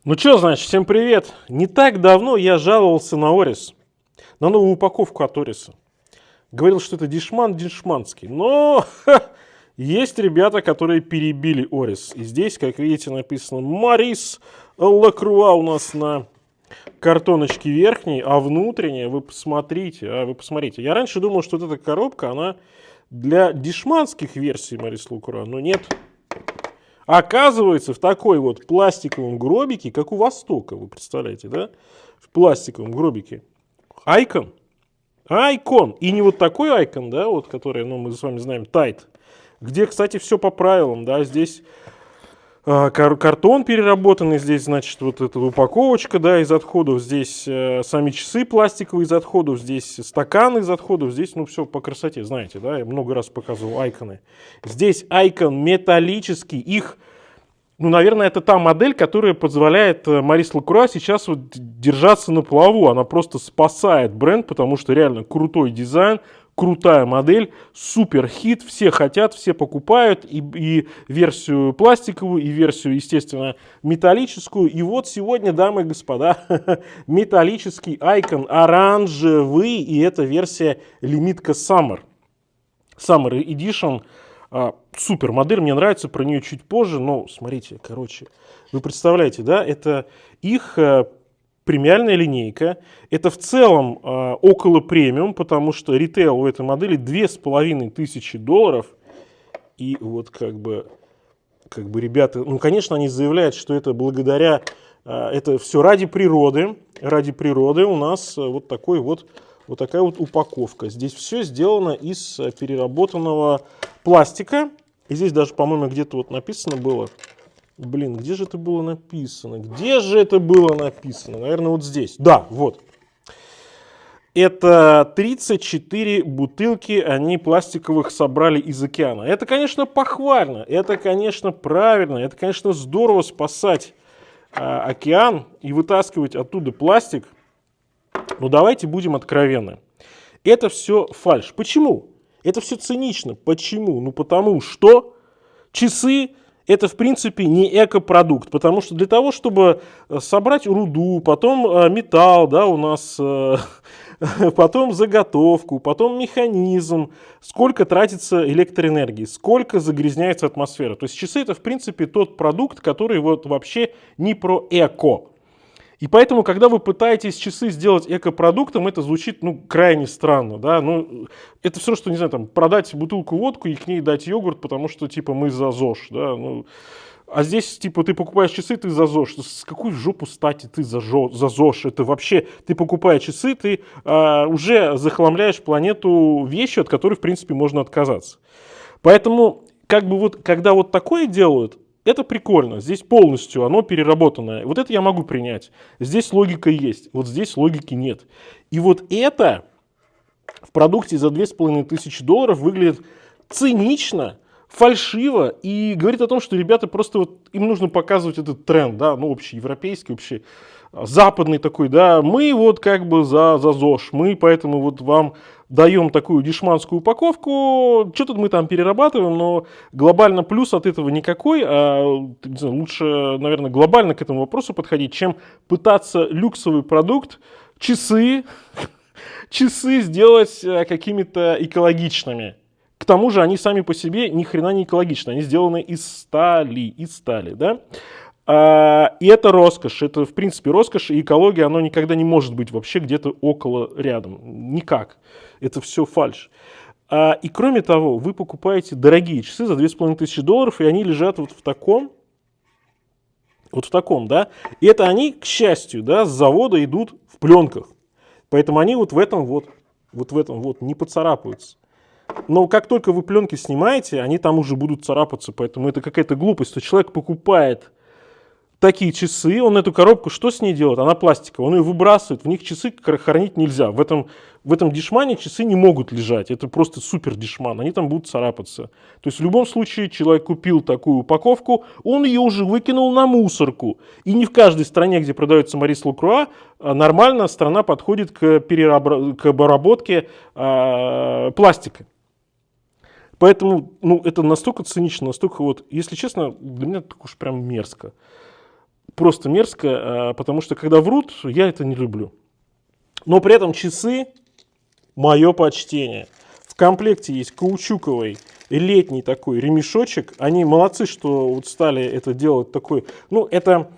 Ну что, значит, всем привет. Не так давно я жаловался на Орис, на новую упаковку от Ориса. Говорил, что это дешман дешманский. Но есть ребята, которые перебили Орис. И здесь, как видите, написано Марис Лакруа у нас на картоночке верхней, а внутренняя, вы посмотрите. Я раньше думал, что вот эта коробка, она для дешманских версий Марис Лакруа, но нет. Оказывается, в такой вот пластиковом гробике, как у Востока, вы представляете, да? В пластиковом гробике. Айкон. Айкон. И не вот такой айкон, да, вот, который, ну, мы с вами знаем, тайт. Где, кстати, все по правилам, да, здесь картон переработанный, здесь, значит, вот эта упаковочка, да, из отходов, здесь сами часы пластиковые из отходов, здесь стаканы из отходов, здесь, ну, все по красоте, знаете, да, я много раз показывал айконы. Здесь айкон металлический, их, ну, наверное, это та модель, которая позволяет Марис Лакруа сейчас вот держаться на плаву, она просто спасает бренд, потому что реально крутой дизайн, крутая модель, супер хит, все хотят, все покупают, и версию пластиковую, и версию, естественно, металлическую. И вот сегодня, дамы и господа, металлический айкон оранжевый, и это версия лимитка Summer Edition. Супер модель, мне нравится, про нее чуть позже, но смотрите, короче, вы представляете, да, это их премиальная линейка, это в целом около премиум, потому что ритейл у этой модели $2500, и вот как бы ребята, ну, конечно, они заявляют, что это благодаря, это все ради природы у нас вот такая вот упаковка. Здесь все сделано из переработанного пластика. И здесь даже, по-моему, где-то вот написано было. Блин, где же это было написано? Наверное, вот здесь. Да, вот. Это 34 бутылки, они пластиковых собрали из океана. Это, конечно, похвально, это, конечно, правильно, это, конечно, здорово спасать океан и вытаскивать оттуда пластик. Но давайте будем откровенны. Это все фальшь. Почему? Это все цинично. Почему? Ну, потому что часы – это, в принципе, не экопродукт. Потому что для того, чтобы собрать руду, потом металл, да, у нас, потом заготовку, потом механизм, сколько тратится электроэнергии, сколько загрязняется атмосфера. То есть часы – это, в принципе, тот продукт, который вот вообще не про эко. И поэтому, когда вы пытаетесь часы сделать экопродуктом, это звучит, ну, крайне странно, да, ну, это все, что, не знаю, там, продать бутылку водку и к ней дать йогурт, потому что, типа, мы за ЗОЖ, да, ну, а здесь, типа, ты покупаешь часы, ты за ЗОЖ, с какой в жопу стати ты за ЗОЖ, это вообще, ты покупая часы, ты уже захламляешь планету вещью, от которой, в принципе, можно отказаться. Поэтому, как бы вот, когда вот такое делают, это прикольно, здесь полностью оно переработанное. Вот это я могу принять. Здесь логика есть, вот здесь логики нет. И вот это в продукте за $2500 выглядит цинично, фальшиво и говорит о том, что ребята просто вот им нужно показывать этот тренд, да, ну общеевропейский, общий западный такой, да, мы вот как бы за ЗОЖ, мы поэтому вот вам даем такую дешманскую упаковку, что-то мы там перерабатываем, но глобально плюс от этого никакой, не знаю, лучше, наверное, глобально к этому вопросу подходить, чем пытаться люксовый продукт, часы сделать какими-то экологичными. К тому же они сами по себе ни хрена не экологичны, они сделаны из стали, да. И это роскошь, это в принципе роскошь, и экология, оно никогда не может быть вообще где-то около, рядом, никак, это все фальшь. И кроме того, вы покупаете дорогие часы за $2500, и они лежат вот в таком, да, и это они, к счастью, да, с завода идут в пленках, поэтому они вот в этом не поцарапаются. Но как только вы пленки снимаете, они там уже будут царапаться, поэтому это какая-то глупость, что человек покупает такие часы, он эту коробку, что с ней делает? Она пластиковая, он ее выбрасывает, в них часы хранить нельзя. В этом дешмане часы не могут лежать, это просто супер дешман, они там будут царапаться. То есть в любом случае человек купил такую упаковку, он ее уже выкинул на мусорку. И не в каждой стране, где продается Марис Лакруа, нормально страна подходит к обработке пластика. Поэтому, ну, это настолько цинично, настолько вот, если честно, для меня так уж прям мерзко. просто мерзко, потому что когда врут, я это не люблю. Но при этом часы — мое почтение. В комплекте есть каучуковый летний такой ремешочек. Они молодцы, что вот стали это делать такой. Ну, это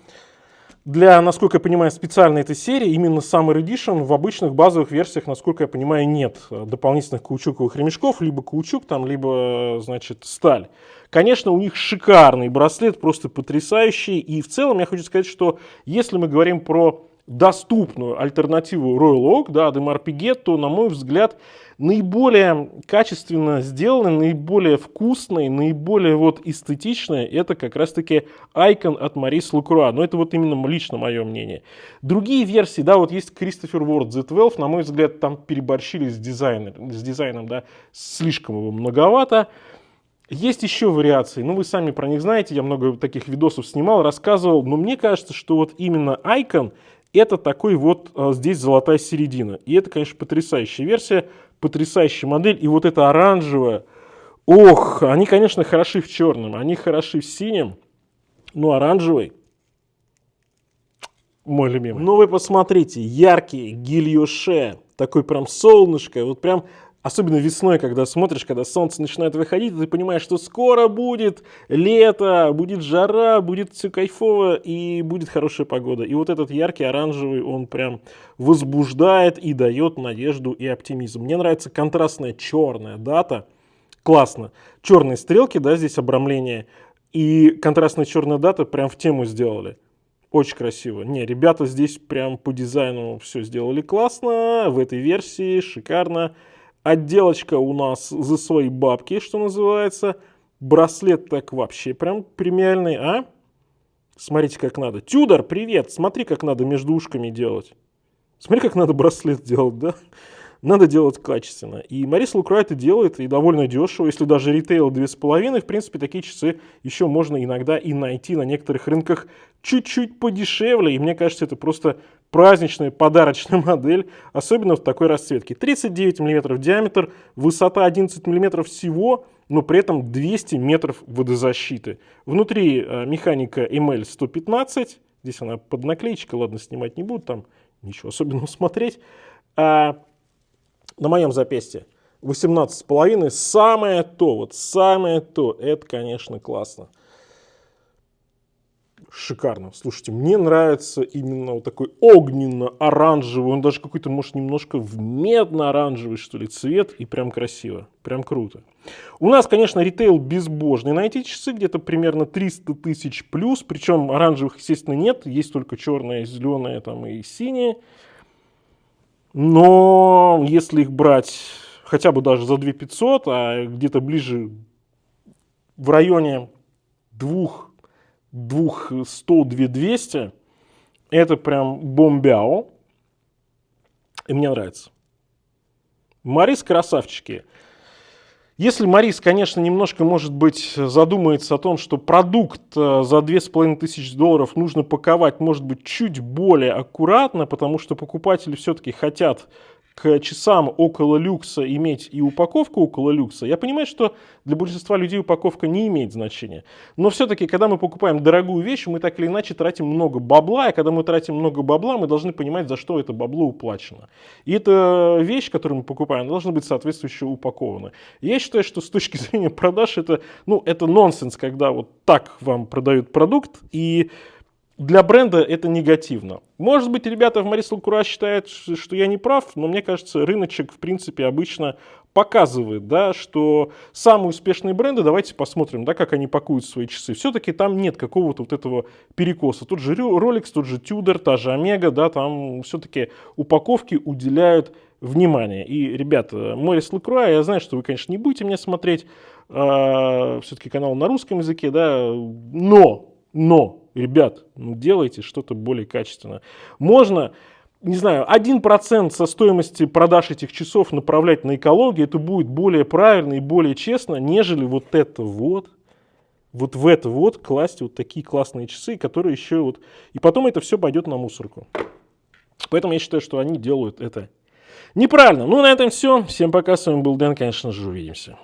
для, насколько я понимаю, специальной этой серии, именно Summer Edition. В обычных базовых версиях, насколько я понимаю, нет дополнительных каучуковых ремешков. Либо каучук там, либо, значит, сталь. Конечно, у них шикарный браслет, просто потрясающий. И в целом я хочу сказать, что если мы говорим про доступную альтернативу Royal Oak, да, Audemars Piguet, то, на мой взгляд, наиболее качественно сделанный, наиболее вкусный, наиболее вот эстетичный — это как раз-таки Icon от Maurice Lacroix. Но это вот именно лично мое мнение. Другие версии, да, вот есть Christopher Ward Z12, на мой взгляд, там переборщили с дизайном, да, слишком его многовато. Есть еще вариации, ну вы сами про них знаете, я много таких видосов снимал, рассказывал, но мне кажется, что вот именно Icon — это такой вот здесь золотая середина. И это, конечно, потрясающая версия, потрясающая модель. И вот эта оранжевая, ох, они, конечно, хороши в черном, они хороши в синем, но оранжевый мой любимый. Ну вы посмотрите, яркий гильоше, такой прям солнышко, вот прям... Особенно весной, когда смотришь, когда солнце начинает выходить, ты понимаешь, что скоро будет лето, будет жара, будет все кайфово и будет хорошая погода. И вот этот яркий оранжевый, он прям возбуждает и дает надежду и оптимизм. Мне нравится контрастная черная дата. Классно. Черные стрелки, да, здесь обрамление. И контрастная черная дата прям в тему сделали. Очень красиво. Не, ребята здесь прям по дизайну все сделали классно. В этой версии шикарно. Отделочка у нас за свои бабки, что называется. Браслет так вообще прям премиальный, а? Смотрите, как надо. Тюдор, привет! Смотри, как надо между ушками делать. Смотри, как надо браслет делать, да? Надо делать качественно. И Maurice Lacroix это делает, и довольно дешево. Если даже ритейл 2,5, в принципе, такие часы еще можно иногда и найти на некоторых рынках чуть-чуть подешевле. И мне кажется, это просто праздничная, подарочная модель, особенно в такой расцветке. 39 мм диаметр, высота 11 мм всего, но при этом 200 метров водозащиты. Внутри механика ML115. Здесь она под наклеечкой, ладно, снимать не буду, там ничего особенного смотреть. На моем запястье 18,5, самое то, вот самое то, это, конечно, классно. Шикарно. Слушайте, мне нравится именно вот такой огненно-оранжевый, он даже какой-то, может, немножко в медно-оранжевый, что ли, цвет, и прям красиво, прям круто. У нас, конечно, ритейл безбожный на эти часы, где-то примерно 300 тысяч плюс, причем оранжевых, естественно, нет, есть только черные, зеленые там и синие. Но если их брать хотя бы даже за 2500, а где-то ближе в районе 2100-2200, это прям бомбяо. И мне нравится. Maurice красавчики. Если Maurice, конечно, немножко, может быть, задумается о том, что продукт за $2500 нужно паковать, может быть, чуть более аккуратно, потому что покупатели все-таки хотят к часам около люкса иметь и упаковку около люкса. Я понимаю, что для большинства людей упаковка не имеет значения. Но все-таки, когда мы покупаем дорогую вещь, мы так или иначе тратим много бабла. И когда мы тратим много бабла, мы должны понимать, за что это бабло уплачено. И эта вещь, которую мы покупаем, должна быть соответствующе упакована. И я считаю, что с точки зрения продаж это нонсенс, когда вот так вам продают продукт, и для бренда это негативно. Может быть, ребята в Maurice Lacroix считают, что я не прав, но мне кажется, рыночек, в принципе, обычно показывает, да, что самые успешные бренды, давайте посмотрим, да, как они пакуют свои часы. Все-таки там нет какого-то вот этого перекоса. Тот же Rolex, тот же Tudor, та же Omega, да, там все-таки упаковки уделяют внимание. И, ребята, Maurice Lacroix, я знаю, что вы, конечно, не будете меня смотреть, все-таки канал на русском языке, да, но, ребят, делайте что-то более качественное. Можно, не знаю, 1% со стоимости продаж этих часов направлять на экологию, это будет более правильно и более честно, нежели вот это вот в это вот класть вот такие классные часы, которые еще вот... И потом это все пойдет на мусорку. Поэтому я считаю, что они делают это неправильно. Ну, на этом все. Всем пока. С вами был Дэн. Конечно же, увидимся.